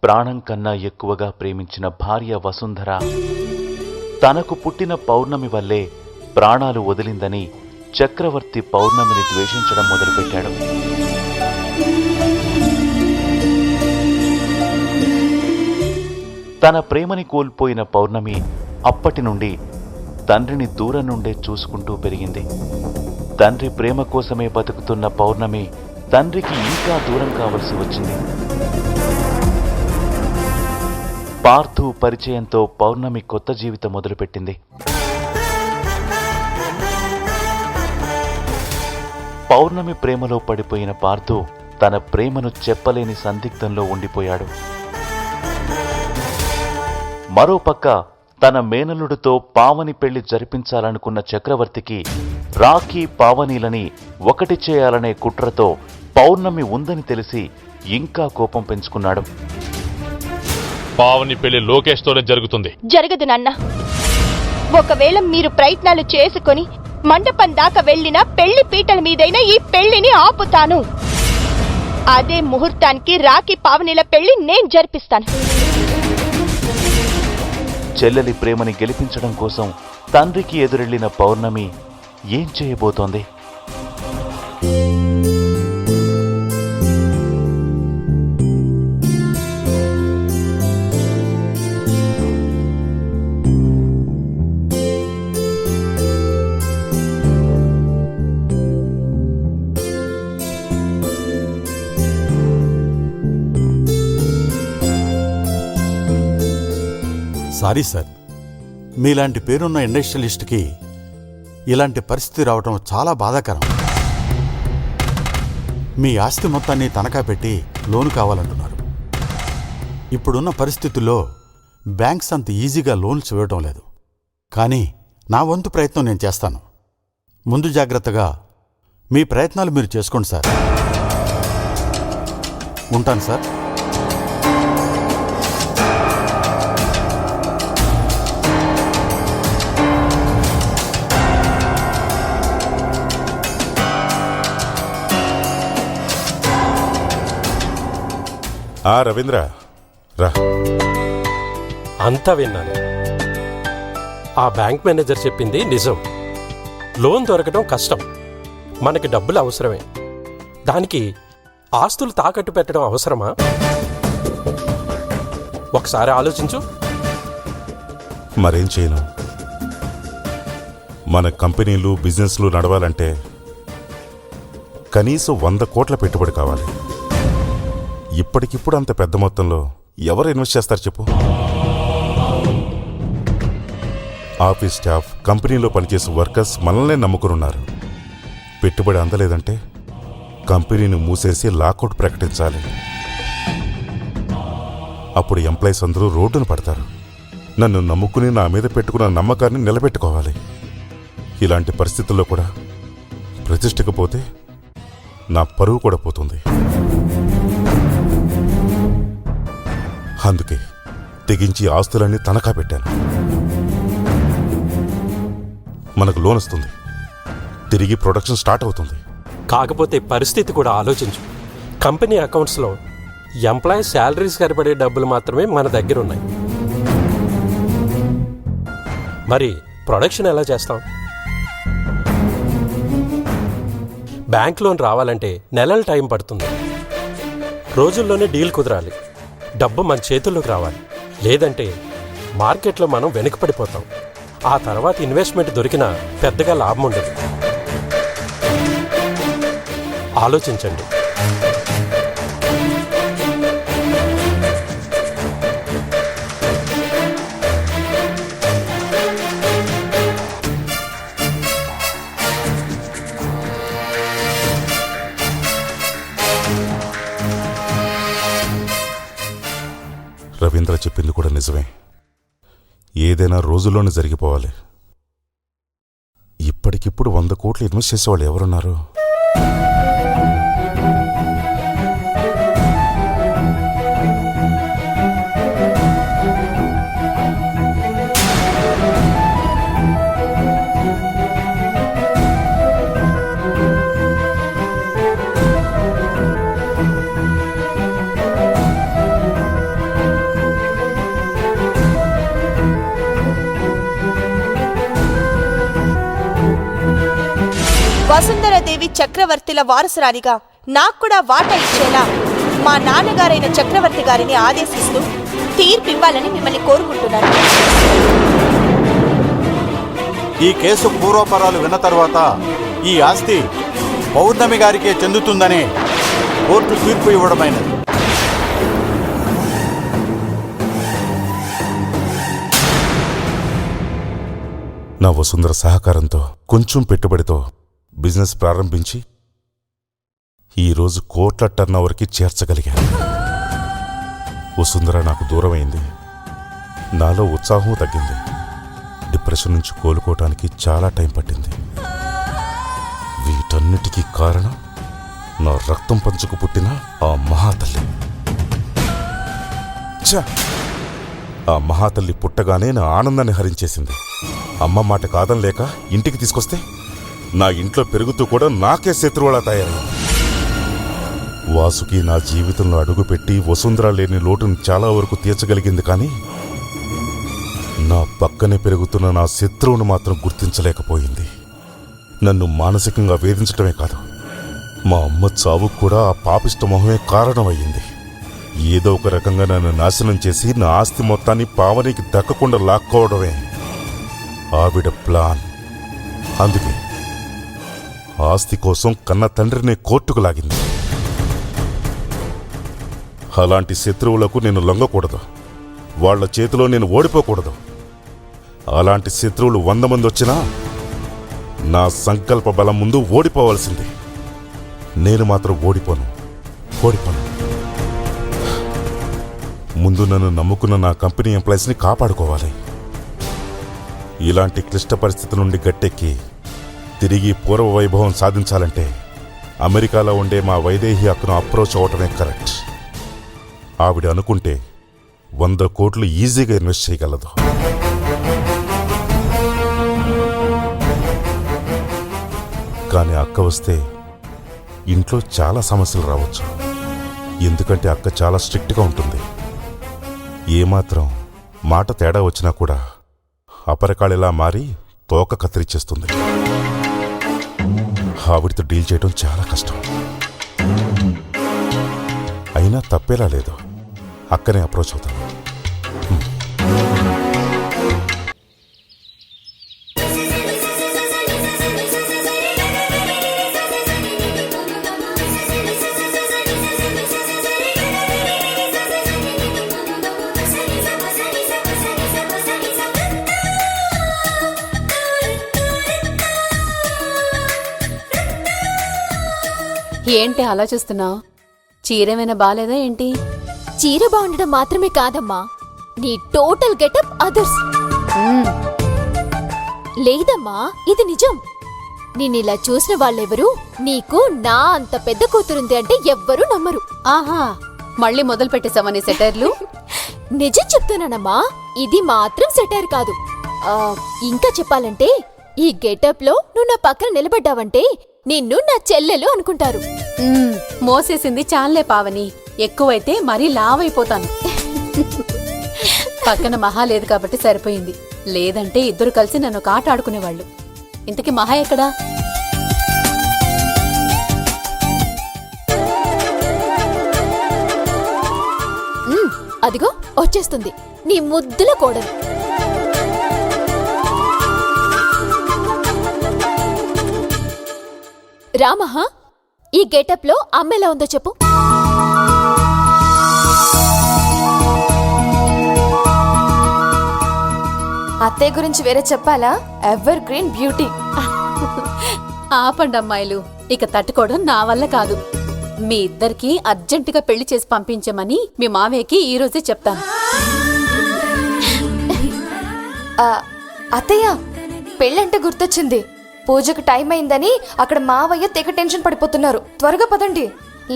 ప్రాణం కన్నా ఎక్కువగా ప్రేమించిన భార్య వసుంధర తనకు పుట్టిన పౌర్ణమి వల్లే ప్రాణాలు వదిలిందని చక్రవర్తి పౌర్ణమిని ద్వేషించడం మొదలుపెట్టాడు. తన ప్రేమని కోల్పోయిన పౌర్ణమి అప్పటి నుండి తండ్రిని దూరం నుండే చూసుకుంటూ పెరిగింది. తండ్రి ప్రేమ కోసమే బతుకుతున్న పౌర్ణమి తండ్రికి ఇంకా దూరం కావలసి వచ్చింది. పార్థు పరిచయంతో పౌర్ణమి కొత్త జీవితం మొదలుపెట్టింది. పౌర్ణమి ప్రేమలో పడిపోయిన పార్థు తన ప్రేమను చెప్పలేని సందిగ్ధంలో ఉండిపోయాడు. మరోపక్క తన మేనల్లుడితో పావని పెళ్లి జరిపించాలనుకున్న చక్రవర్తికి రాఖీ పావనీలని ఒకటి చేయాలనే కుట్రతో పౌర్ణమి ఉందని తెలిసి ఇంకా కోపం పెంచుకున్నాడు. పావని పెళ్లి లోకేష్తోనే జరుగుతుంది. జరగదు నాన్న. ఒకవేళ మీరు ప్రయత్నాలు చేసుకుని మండపం దాకా వెళ్లినా పెళ్లి పీటల మీదైనా ఈ పెళ్లిని ఆపుతాను. అదే ముహూర్తానికి రాఖీ పావనిల పెళ్లి నేను జరిపిస్తాను. చెల్లెలి ప్రేమని గెలిపించడం కోసం తండ్రికి ఎదురెళ్లిన పౌర్ణమి ఏం చేయబోతోంది? సారీ సార్, మీలాంటి పేరున్న ఇండస్ట్రియలిస్ట్కి ఇలాంటి పరిస్థితి రావటం చాలా బాధాకరం. మీ ఆస్తి మొత్తాన్ని తనఖా పెట్టి లోను కావాలంటున్నారు. ఇప్పుడున్న పరిస్థితుల్లో బ్యాంక్స్ అంత ఈజీగా లోన్స్ ఇవ్వటం లేదు. కానీ నా వంతు ప్రయత్నం నేను చేస్తాను. ముందు జాగ్రత్తగా మీ ప్రయత్నాలు మీరు చేసుకోండి సార్. ఉంటాను సార్. రవీంద్ర రా. అంతా విన్నాను. ఆ బ్యాంక్ మేనేజర్ చెప్పింది నిజం. లోన్ దొరకడం కష్టం. మనకి డబ్బులు అవసరమే. దానికి ఆస్తులు తాకట్టు పెట్టడం అవసరమా? ఒకసారి ఆలోచించు. మరేం చేయను. మన కంపెనీలు బిజినెస్లు నడవాలంటే కనీసం 100 కోట్ల పెట్టుబడి కావాలి. ఇప్పటికిప్పుడు అంత పెద్ద మొత్తంలో ఎవరు ఇన్వెస్ట్ చేస్తారు చెప్పు? ఆఫీస్ స్టాఫ్, కంపెనీలో పనిచేసే వర్కర్స్ మనల్నే నమ్ముకున్నారు. పెట్టుబడి అందలేదంటే కంపెనీని మూసేసి లాకౌట్ ప్రకటించాలి. అప్పుడు ఎంప్లాయీస్ అందరూ రోడ్డున పడతారు. నన్ను నమ్ముకుని నా మీద పెట్టుకున్న నమ్మకాన్ని నిలబెట్టుకోవాలి. ఇలాంటి పరిస్థితుల్లో కూడా ప్రతిష్టకపోతే నా పరువు కూడా పోతుంది. అందుకే తెగించి ఆస్తులన్నీ తనఖా పెట్టాను. మనకు లోన్ వస్తుంది. తిరిగి ప్రొడక్షన్ స్టార్ట్ అవుతుంది. కాకపోతే పరిస్థితి కూడా ఆలోచించు. కంపెనీ అకౌంట్స్లో ఎంప్లాయీ శాలరీస్ సరిపడే డబ్బులు మాత్రమే మన దగ్గర ఉన్నాయి. మరి ప్రొడక్షన్ ఎలా చేస్తాం? బ్యాంక్ లోన్ రావాలంటే నెలల టైం పడుతుంది. రోజుల్లోనే డీల్ కుదరాలి. డబ్బు మన చేతుల్లోకి రావాలి. లేదంటే మార్కెట్లో మనం వెనుకపడిపోతాం. ఆ తర్వాత ఇన్వెస్ట్మెంట్ దొరికినా పెద్దగా లాభం ఉండదు. ఆలోచించండి. రవీంద్ర చెప్పింది కూడా నిజమే. ఏదైనా రోజుల్లోనే జరిగిపోవాలి. ఇప్పటికిప్పుడు 100 కోట్లు ఇన్వెస్ట్ చేసేవాళ్ళు ఎవరున్నారు? వసుంధరాదేవి చక్రవర్తిల వారసురాలిగా నాకు కూడా వాటా ఇచ్చేలా మా నాన్నగారైన చక్రవర్తి గారిని ఆదేశిస్తూ తీర్పు ఇవ్వాలని మిమ్మల్ని కోరుకుంటున్నాను. ఈ కేసు పూర్వపరాలు విన్న తర్వాత ఈ ఆస్తి పౌర్ణమి గారికే చెందుతుందని కోర్టు తీర్పు ఇవ్వడమైనది. నా వసుంధర సహకారంతో కొంచెం పెట్టుబడితో బిజినెస్ ప్రారంభించి ఈరోజు కోట్ల టర్నోవర్కి చేర్చగలిగాను. వసుంధర నాకు దూరమైంది. నాలో ఉత్సాహం తగ్గింది. డిప్రెషన్ నుంచి కోలుకోవటానికి చాలా టైం పట్టింది. వీటన్నిటికీ కారణం నా రక్తం పంచుకు పుట్టిన ఆ మహాతల్లి. ఛ! ఆ మహాతల్లి పుట్టగానే నా ఆనందాన్ని హరించేసింది. అమ్మ మాట కాదనలేక ఇంటికి తీసుకొస్తే నా ఇంట్లో పెరుగుతూ కూడా నాకే శత్రువులా తయారైంది. వాసుకి నా జీవితంలో అడుగుపెట్టి వసుంధర లేని లోటును చాలా వరకు తీర్చగలిగింది. కానీ నా పక్కనే పెరుగుతున్న నా శత్రువును మాత్రం గుర్తించలేకపోయింది. నన్ను మానసికంగా వేధించడమే కాదు, మా అమ్మ చావుకు కూడా ఆ పాపిష్ట మొహమే కారణమయ్యింది. ఏదో ఒక రకంగా నన్ను నాశనం చేసి నా ఆస్తి మొత్తాన్ని పావనికి దక్కకుండా లాక్కోవడమే ఆవిడ ప్లాన్. అందుకే ఆస్తి కోసం కన్న తండ్రిని కోర్టుకు లాగింది. అలాంటి శత్రువులకు నేను లొంగకూడదు. వాళ్ల చేతిలో నేను ఓడిపోకూడదు. అలాంటి శత్రువులు 100 మంది వచ్చినా నా సంకల్ప బలం ముందు ఓడిపోవాల్సింది. నేను మాత్రం ఓడిపోను. ముందు నన్ను నమ్ముకున్న నా కంపెనీ ఎంప్లాయీస్ని కాపాడుకోవాలి. ఇలాంటి క్లిష్ట పరిస్థితి నుండి గట్టెక్కి తిరిగి పూర్వ వైభవం సాధించాలంటే అమెరికాలో ఉండే మా వైదేహి అక్కను అప్రోచ్ అవటమే కరెక్ట్. ఆవిడ అనుకుంటే 100 కోట్లు ఈజీగా ఇన్వెస్ట్ చేయగలదు. కానీ అక్క వస్తే ఇంట్లో చాలా సమస్యలు రావచ్చు. ఎందుకంటే అక్క చాలా స్ట్రిక్ట్గా ఉంటుంది. ఏమాత్రం మాట తేడా వచ్చినా కూడా అపరకాళిలా మారి తోక కత్తిరిచేస్తుంది. ఆవిడితో డీల్ చేయడం చాలా కష్టం. అయినా తప్పేలా లేదు. అక్కనే అప్రోచ్ అవుతాను. ఏంటి అలా చూస్తున్నావు? చీరేమైనా బాలేదా ఏంటి? చీర బాగుండడం మాత్రమే కాదమ్మా, నీ టోటల్ గెటప్ అదర్స్. లేదమ్మా, ఇది నిజం. నిన్నిలా చూసిన వాళ్ళెవరూ నీకు నా అంత పెద్ద కూతురుంది అంటే ఎవ్వరూ నమ్మరు. ఆహా, మళ్ళీ మొదలు పెట్టేశావా నీ సెటైర్లు? నిజం చెప్తున్నానమ్మా, ఇది మాత్రం సెటైర్ కాదు. ఇంకా చెప్పాలంటే ఈ గెటప్ లో నువ్వు నా పక్కన నిలబడ్డావంటే నిన్ను నా చెల్లెలు అనుకుంటారు. మోసేసింది చాలే పావని, ఎక్కువైతే మరీ లావైపోతాను. పక్కన మహా లేదు కాబట్టి సరిపోయింది. లేదంటే ఇద్దరు కలిసి నన్ను కాట ఆడుకునేవాళ్ళు. ఇంతకీ మహా ఎక్కడా? అదిగో వచ్చేస్తుంది నీ ముద్దుల కోడలు. రామహా, ఈ గెటప్ లో అమ్మెలా ఉందో చెప్పు. అత్తయ్య గురించి వేరే చెప్పాలా? Ever green beauty. ఆపండి అమ్మాయిలు, ఇక తట్టుకోవడం నా వల్ల కాదు. మీ ఇద్దరికి అర్జెంటుగా పెళ్లి చేసి పంపించమని మీ మావయ్యకి ఈ రోజే చెప్తాను. అత్తయ్య, పెళ్ళంటే గుర్తొచ్చింది. పూజకు టైం అయిందని అక్కడ మావయ్య తెగ టెన్షన్ పడిపోతున్నారు. త్వరగా పదండి,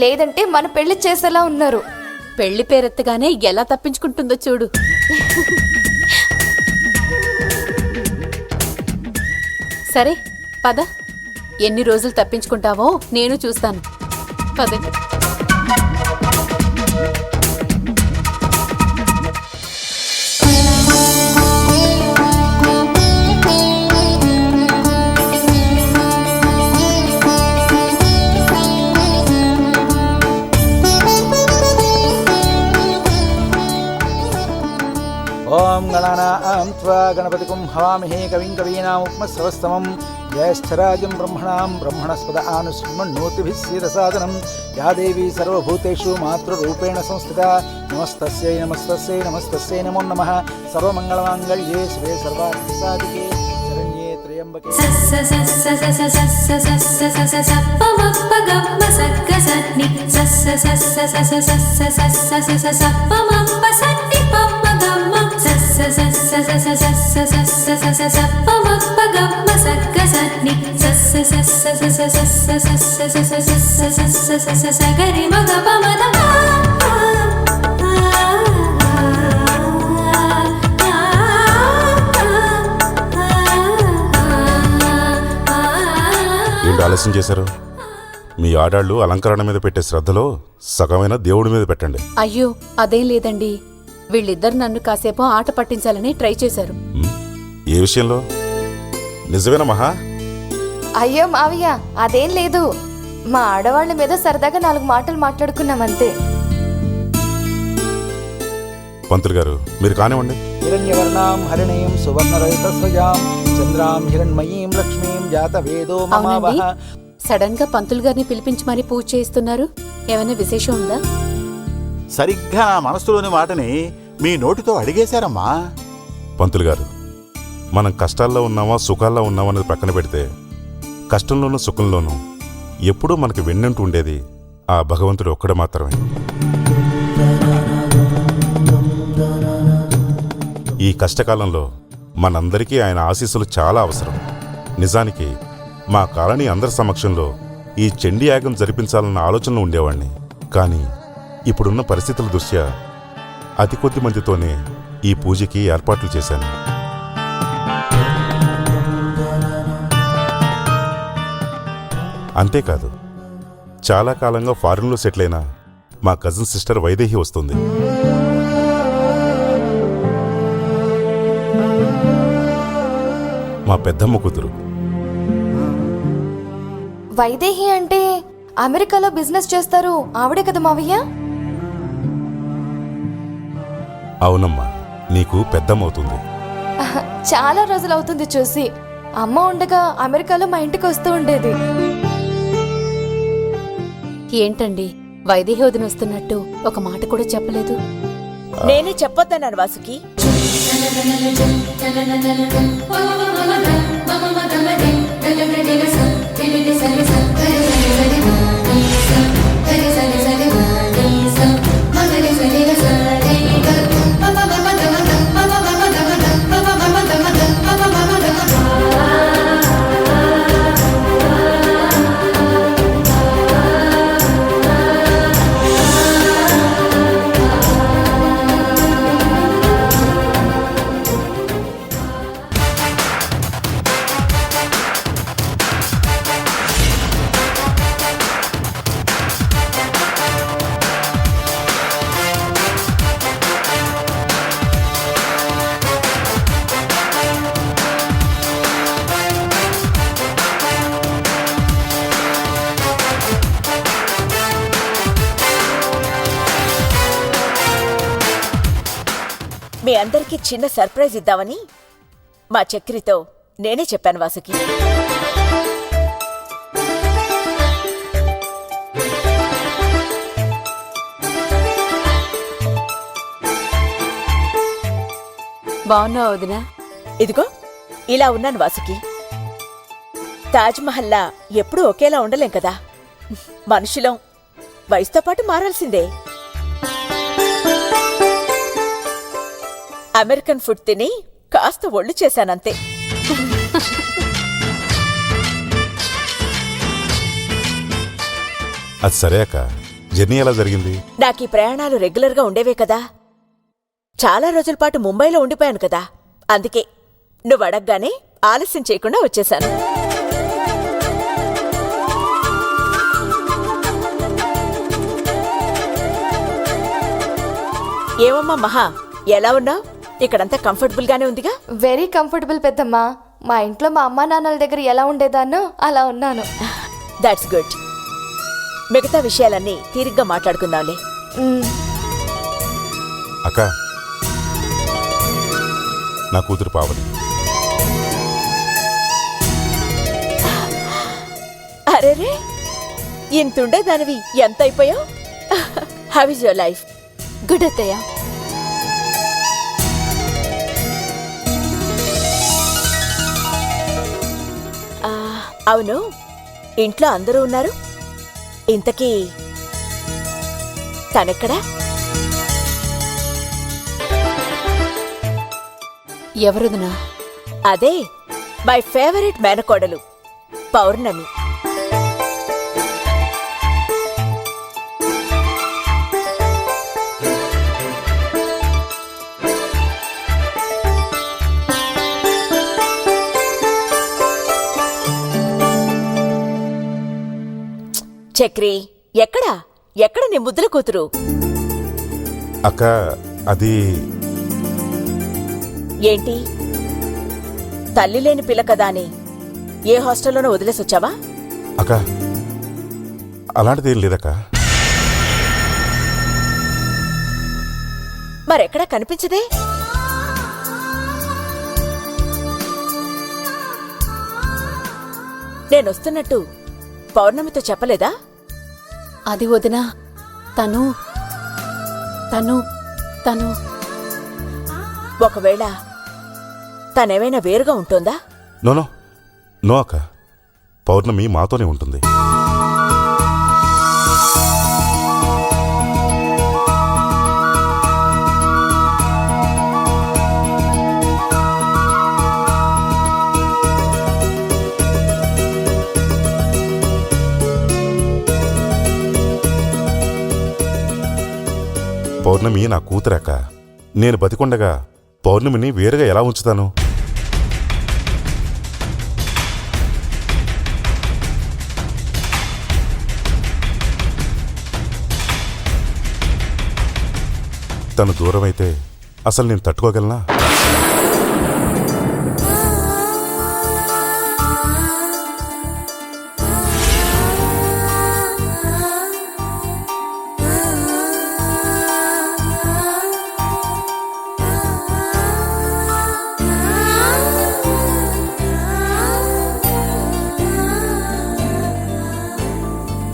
లేదంటే మన పెళ్లి చేసేలా ఉన్నారు. పెళ్లి పేరెత్తగానే ఎలా తప్పించుకుంటుందో చూడు. సరే పద, ఎన్ని రోజులు తప్పించుకుంటావో నేను చూస్తాను. పదండి. సర్వమంగళానాం త్వా గణపతిం హవామహే కవిం కవీనాముపమశ్రవస్తమం జ్యేష్ఠరాజం బ్రహ్మణస్పద ఆనుశృణ్వన్నోతిభిः సీదసాదనం యా దేవీ సర్వభూతేషు మాతృరూపేణ సంస్థితా నమస్తస్యై నమస్తస్యై నమస్తస్యై నమో నమః. సర్వమంగళమాంగళ్యే శివే సర్వార్థసాధికే శరణ్యే త్ర్యంబకే. ఏంటి ఆలస్యం చేశారు? మీ ఆడాళ్ళు అలంకరణ మీద పెట్టే శ్రద్ధలో సగమైన దేవుడి మీద పెట్టండి. అయ్యో అదేం లేదండి, వీళ్ళిద్దరు నన్ను కాసేపు ఆట పట్టించాలని ట్రై చేశారు. ఏ విషయంలో? నిజమేనా మహా? అయ్యో మావయ్య అదేం లేదు, మా ఆడవాళ్ళ మీద సరదాగా 4 మాటలు మాట్లాడుకున్నామంతే. పంతులు గారు మీరు కానివ్వండి. హిరణ్యవర్ణాం హరిణీం సువర్ణరహితస్వజాం చంద్రాం హిరణ్మయీం లక్ష్మీం జాతవేదో మమావహ. సడన్ గా పంతులు గారిని పిలిపించి మరీ పూజ చేస్తున్నారు, ఏమైనా విశేషం ఉందా? సరిగ్గా నా మనసులోని మాటని మీ నోటితో అడిగేశారమ్మా. పంతులు గారు, మనం కష్టాల్లో ఉన్నామా సుఖాల్లో ఉన్నామా అనేది పక్కన పెడితే కష్టంలోనూ సుఖంలోనూ ఎప్పుడూ మనకి వెన్నంటూ ఉండేది ఆ భగవంతుడు ఒక్కడే మాత్రమే. ఈ కష్టకాలంలో మనందరికీ ఆయన ఆశీస్సులు చాలా అవసరం. నిజానికి మా కాలనీ అందరి సమక్షంలో ఈ చండీ యాగం జరిపించాలన్న ఆలోచనలో ఉండేవాణ్ణి. కానీ ఇప్పుడున్న పరిస్థితుల దృష్ట్యా అతి కొద్ది మందితోనే ఈ పూజకి ఏర్పాట్లు చేశాను. అంతేకాదు, చాలా కాలంగా ఫారిన్లో సెటిల్ అయిన మా కజిన్ సిస్టర్ వైదేహి వస్తుంది. మా పెద్దమ్మ కూతురు. వైదేహి అంటే అమెరికాలో బిజినెస్ చేస్తారు ఆవిడే కదా మావయ్య? అవునమ్మా, నీకు పెద్దమ్మవుతుంది. చాలా రోజులు అవుతుంది చూసి. అమ్మ ఉండగా అమెరికాలో మా ఇంటికి వస్తూ ఉండేది. ఏంటండి వైదేహి వదిన వస్తున్నట్టు ఒక మాట కూడా చెప్పలేదు? నేనే చెప్పొద్దన్నాను వాసుకి. మీ అందరికీ చిన్న సర్ప్రైజ్ ఇద్దామని మా చక్రితో నేనే చెప్పాను వాసుకి. బాగున్నావు వదినా? ఇదిగో ఇలా ఉన్నాను వాసుకి. తాజ్మహల్లా ఎప్పుడూ ఒకేలా ఉండలేం కదా, మనుషులం వయసుతో పాటు మారాల్సిందే. అమెరికన్ ఫుడ్ తిని కాస్త ఒళ్ళు చేశానంతే. అది సరే అక్క, జర్నీ ఎలా జరిగింది? నాకు ఈ ప్రయాణాలు రెగ్యులర్గా ఉండేవే కదా. చాలా రోజుల పాటు ముంబైలో ఉండిపోయాను కదా, అందుకే నువ్వు అడగగానే ఆలస్యం చేయకుండా వచ్చేశాను. ఏమమ్మా మహా, ఎలా ఉన్నావు? ఇక్కడంతా కంఫర్టబుల్ గానే ఉందిగా? వెరీ కంఫర్టబుల్ పెద్దమ్మా. మా ఇంట్లో మా అమ్మా నాన్నల దగ్గర ఎలా ఉండేదాన్నో అలా ఉన్నాను. That's good. మిగతా విషయాలన్నీ తీరిగ్గా మాట్లాడుకుందాంలే. అక్క, నా కూతురు పావని. అరేరే, ఇంతుండే దానివి ఎంత అయిపోయావు? How is your life? Good అత్తయ్య. అవును, ఇంట్లో అందరూ ఉన్నారు. ఇంతకీ తనెక్కడా? ఎవరుదనా? అదే మై ఫేవరెట్ మేనకోడలు పౌర్ణమి. చక్రి, ఎక్కడా ఎక్కడ నీ ముద్దుల కూతురు? అక్క, అది ఏంటి, తల్లి లేని పిల్ల కదా అని ఏ హాస్టల్లోనూ వదిలేసొచ్చావా? అక్క, అలాంటిదేం లేదక్క. మరెక్కడా కనిపించదే? నేనొస్తున్నట్టు పౌర్ణమితో చెప్పలేదా? అది వదినా, తను తను తను ఒకవేళ తనేమైనా వేరుగా ఉంటుందా? నో నో అక్క, పౌర్ణమి మాతోనే ఉంటుంది. పౌర్ణమి నా కూతురక్క. నేను బతికొండగా పౌర్ణమిని వేరుగా ఎలా ఉంచుతాను? తను దూరమైతే అసలు నేను తట్టుకోగలనా?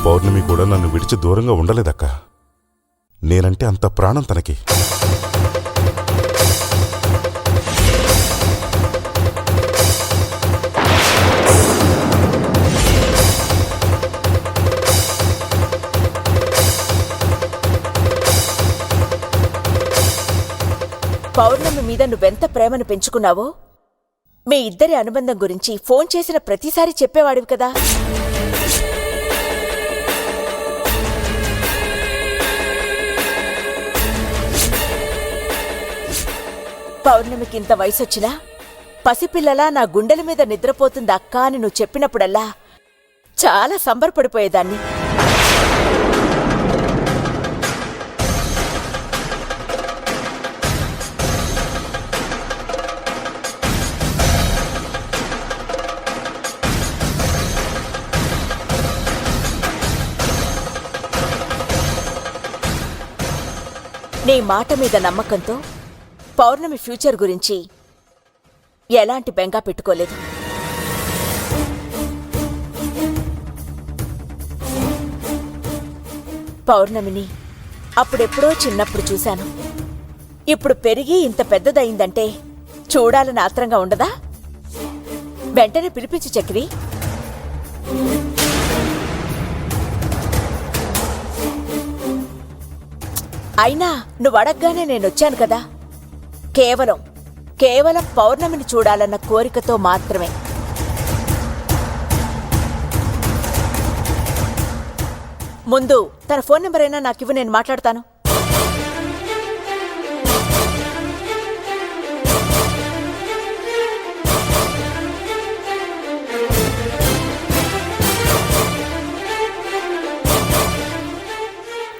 పౌర్ణమి కూడా నన్ను విడిచి దూరంగా ఉండలేదక్క. నేనంటే అంత ప్రాణం తనకి. పౌర్ణమి మీద నువ్వెంత ప్రేమను పెంచుకున్నావో మీ ఇద్దరి అనుబంధం గురించి ఫోన్ చేసిన ప్రతిసారి చెప్పేవాడివి కదా. పౌర్ణమికి ఇంత వయసొచ్చినా పసిపిల్లలా నా గుండెల మీద నిద్రపోతుంది అక్కా అని నువ్వు చెప్పినప్పుడల్లా చాలా సంబరపడిపోయేదాన్ని. నీ మాట మీద నమ్మకంతో పౌర్ణమి ఫ్యూచర్ గురించి ఎలాంటి బెంగా పెట్టుకోలేదు. పౌర్ణమిని అప్పుడెప్పుడో చిన్నప్పుడు చూశాను. ఇప్పుడు పెరిగి ఇంత పెద్దదయిందంటే చూడాలని ఆత్రంగా ఉండదా? వెంటనే పిలిపించు చక్రి. అయినా నువ్వు అడగ్గానే నేనొచ్చాను కదా, కేవలం పౌర్ణమిని చూడాలన్న కోరికతో మాత్రమే. ముందు తన ఫోన్ నెంబర్ అయినా నాకివ్వు, నేను మాట్లాడతాను.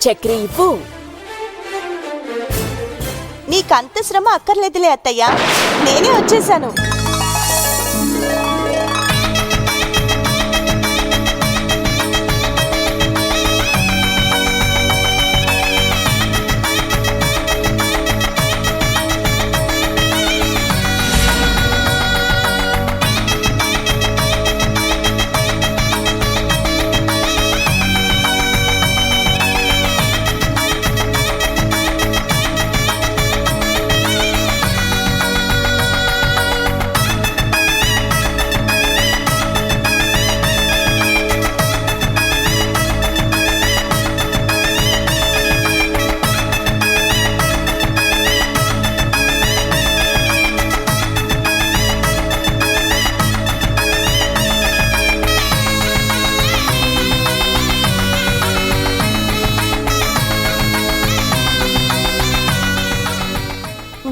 చక్రి ఇవ్వు. నీకంత శ్రమ అక్కర్లేదులే అత్తయ్యా, నేనే వచ్చేశాను.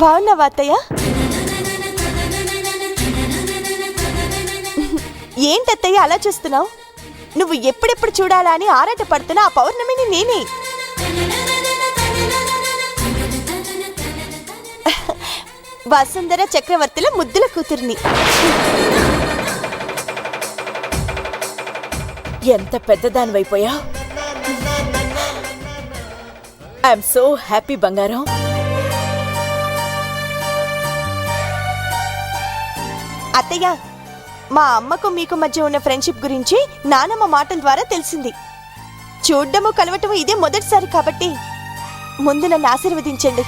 బాగున్నావా అత్తయ్య? ఏంటత్తయ్య అలా చూస్తున్నావు? నువ్వు ఎప్పుడెప్పుడు చూడాలా అని ఆరాట పడుతున్నా ఆ పౌర్ణమిని నేనే. వసుంధర చక్రవర్తుల ముద్దుల కూతుర్ని. ఎంత పెద్దదానివైపోయా. ఐఎమ్ సో హ్యాపీ బంగారం. అత్తయ్య, మా అమ్మకు మీకు మధ్య ఉన్న ఫ్రెండ్షిప్ గురించి నానమ్మ మాటల ద్వారా తెలిసింది. చూడ్డము కలవటము ఇదే మొదటిసారి కాబట్టి ముందు నన్ను ఆశీర్వదించండి.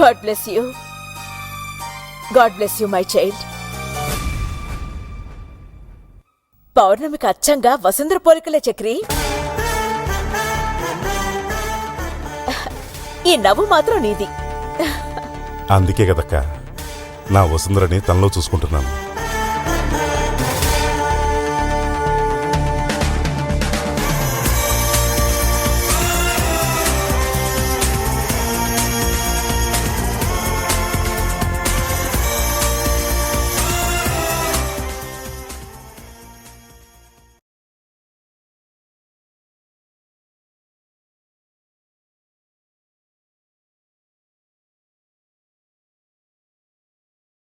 God bless you. God bless you my child. పౌర్ణమికి అచ్చంగా వసుంధర పోలికలే చక్రి. ఈ నవ్వు మాత్రం నీది. అందుకే కదక్క నా వసుంధరని తనలో చూసుకుంటున్నాను.